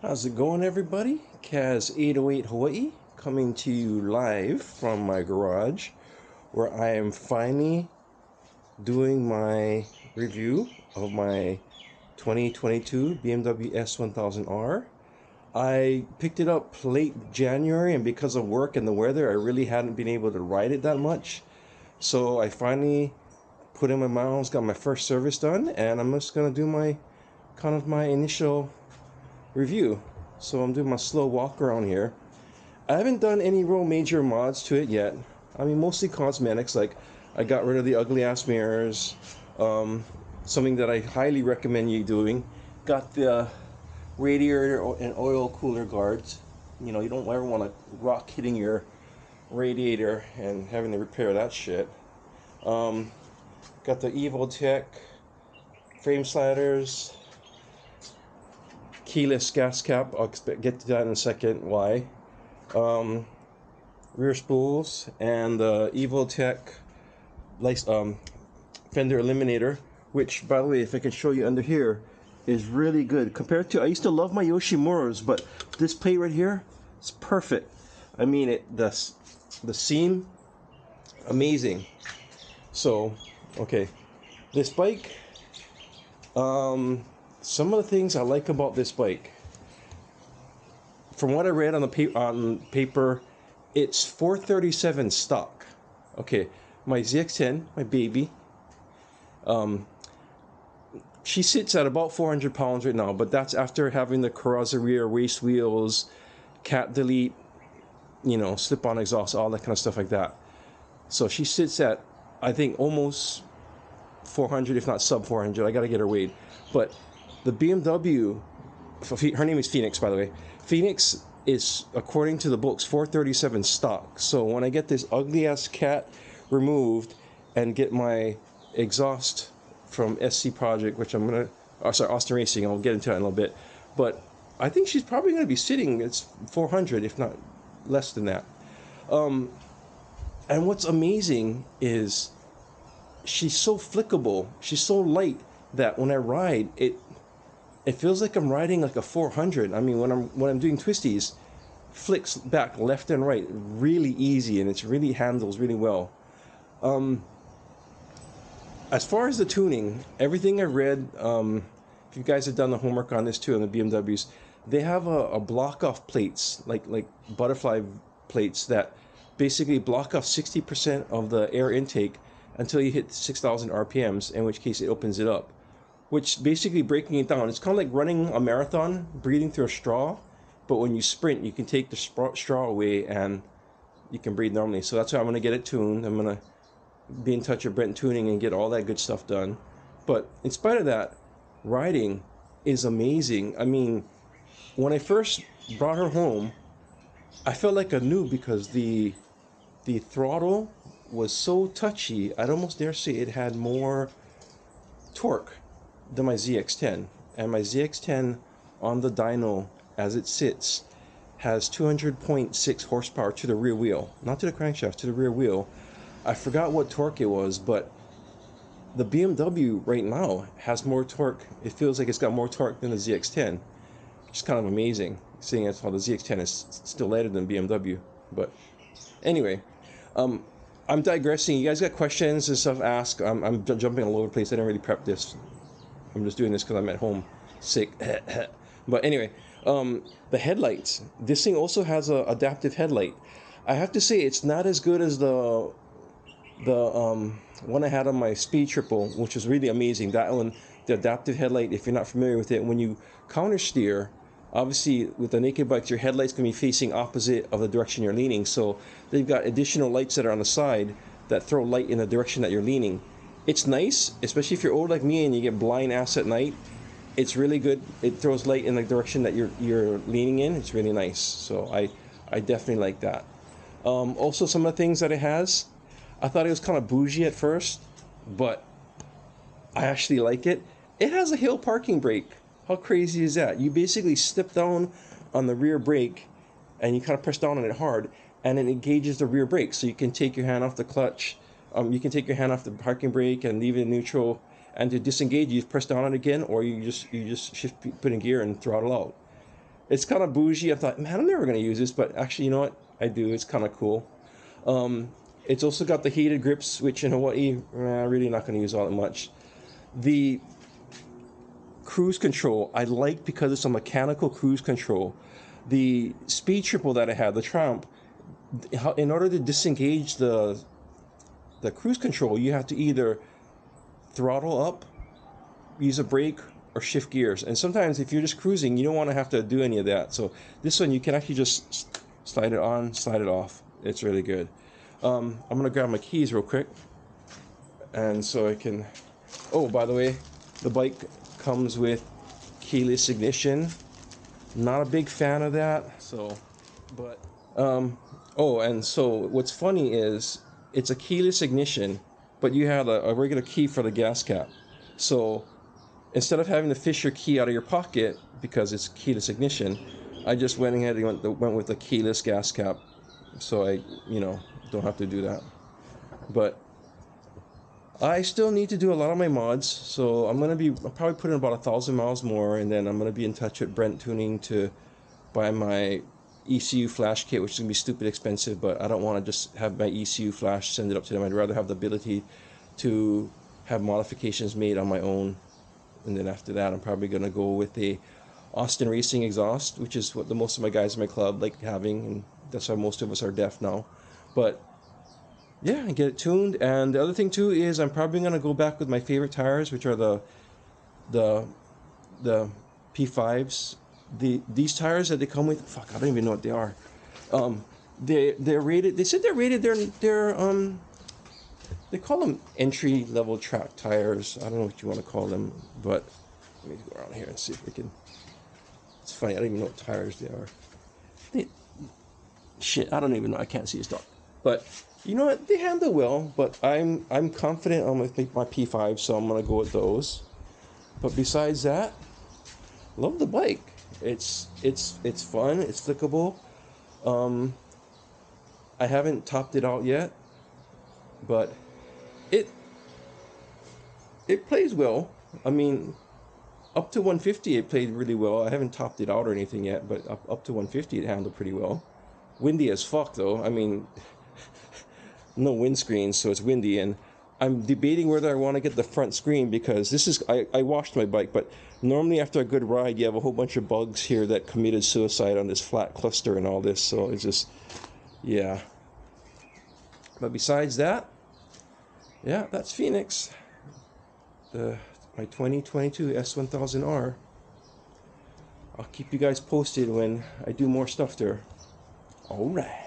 How's it going, everybody? Kaz 808 Hawaii coming to you live from my garage, where I am finally doing my review of my 2022 BMW S1000R. I picked it up late January, and because of work and the weather, I really hadn't been able to ride it that much. So I finally put in my miles, got my first service done, and I'm just gonna do my initial review. So I'm doing my slow walk around here. I haven't done any real major mods to it yet. I mean, mostly cosmetics. Like, I got rid of the ugly ass mirrors, something that I highly recommend you doing. Got the radiator and oil cooler guards. You know, you don't ever want to rock hitting your radiator and having to repair that shit. Got the Evo Tech frame sliders, keyless gas cap. I'll get to that in a second. Why? Rear spools and the Evo Tech fender eliminator, which, by the way, if I can show you under here, is really good compared to. I used to love my Yoshimura's, but this plate right here is perfect. I mean, the seam, amazing. So, okay, this bike. Some of the things I like about this bike, from what I read on the on paper, it's 437 stock. Okay, my ZX10, my baby, she sits at about 400 pounds right now, but that's after having the carrozzeria, race wheels, cat delete, you know, slip-on exhaust, all that kind of stuff like that. So she sits at, I think, almost 400, if not sub 400. I gotta get her weighed. But the BMW, her name is Phoenix, by the way. Phoenix is, according to the books, 437 stock. So when I get this ugly ass cat removed and get my exhaust from SC Project, which I'm gonna, Austin Racing, I'll get into that in a little bit. But I think she's probably gonna be sitting, it's 400, if not less than that. And what's amazing is she's so flickable. She's so light that when I ride, it feels like I'm riding like a 400. I mean, when I'm doing twisties, flicks back left and right really easy, and it's really handles really well. As far as the tuning, everything I read, if you guys have done the homework on this too, on the BMWs, they have a block off plates, like butterfly plates, that basically block off 60% of the air intake until you hit 6,000 RPMs, in which case it opens it up. Which basically, breaking it down, it's kind of like running a marathon, breathing through a straw, but when you sprint, you can take the straw away and you can breathe normally. So that's why I'm going to get it tuned. I'm going to be in touch with Brent Tuning and get all that good stuff done. But in spite of that, riding is amazing. I mean, when I first brought her home, I felt like a noob because the throttle was so touchy. I'd almost dare say it had more torque than my ZX10. And my ZX10 on the dyno as it sits has 200.6 horsepower to the rear wheel, not to the crankshaft, to the rear wheel. I forgot what torque it was, but the BMW right now has more torque. It feels like it's got more torque than the ZX10. It's kind of amazing, seeing as how the ZX10 is still lighter than BMW. But anyway, I'm digressing. You guys got questions and stuff, ask. I'm jumping all over the place. I didn't really prep this. I'm just doing this because I'm at home sick. But anyway, the headlights. This thing also has a adaptive headlight. I have to say, it's not as good as the one I had on my Speed Triple, which was really amazing. That one, the adaptive headlight, if you're not familiar with it, when you counter steer, obviously with the naked bikes, your headlights can be facing opposite of the direction you're leaning. So they've got additional lights that are on the side that throw light in the direction that you're leaning. It's nice, especially if you're old like me and you get blind ass at night. It's really good. It throws light in the direction that you're leaning in. It's really nice. So I definitely like that. Also, some of the things that it has, I thought it was kind of bougie at first, but I actually like it. It has a hill parking brake. How crazy is that? You basically step down on the rear brake and you kind of press down on it hard, and it engages the rear brake. So you can take your hand off the clutch. You can take your hand off the parking brake and leave it in neutral, and to disengage, you press down on it again, or you just shift, put in gear and throttle out. It's kind of bougie. I thought, man, I'm never going to use this, but actually, you know what? I do. It's kind of cool. It's also got the heated grips, which in Hawaii, I'm really not going to use all that much. The cruise control I like because it's a mechanical cruise control. The speed triple that I had, the Triumph, in order to disengage the cruise control, you have to either throttle up, use a brake, or shift gears. And sometimes if you're just cruising, you don't want to have to do any of that. So this one, you can actually just slide it on, slide it off. It's really good. I'm gonna grab my keys real quick, and so I can. Oh, by the way, the bike comes with keyless ignition. Not a big fan of that. So, but oh, and so what's funny is it's a keyless ignition, but you have a regular key for the gas cap. So instead of having to fish your key out of your pocket because it's keyless ignition, I just went ahead and went with a keyless gas cap, so I, don't have to do that. But I still need to do a lot of my mods, so I'll probably put in about 1,000 miles more, and then I'm gonna be in touch with Brent Tuning to buy my ECU flash kit, which is gonna be stupid expensive, but I don't want to just have my ECU flash send it up to them. I'd rather have the ability to have modifications made on my own. And then after that, I'm probably gonna go with a Austin Racing exhaust, which is what the most of my guys in my club like having, and that's why most of us are deaf now. But yeah, and get it tuned. And the other thing too is I'm probably gonna go back with my favorite tires, which are the P5s. These tires that they come with, fuck, I don't even know what they are. They're rated. They said they're rated. They call them entry level track tires. I don't know what you want to call them, but let me go around here and see if we can. It's funny. I don't even know what tires they are. Shit, I don't even know. I can't see a stock. But you know what? They handle well. But I'm confident on my P5, so I'm gonna go with those. But besides that, love the bike. It's fun. It's slickable. I haven't topped it out yet, but it plays well. I mean, up to 150 it played really well. I haven't topped it out or anything yet, but up to 150 it handled pretty well. Windy as fuck though. I mean, no windscreen, so it's windy, and I'm debating whether I want to get the front screen because I washed my bike, but normally after a good ride you have a whole bunch of bugs here that committed suicide on this flat cluster and all this, so it's just, yeah. But besides that, yeah, that's Phoenix. My 2022 S1000R. I'll keep you guys posted when I do more stuff there. Alright.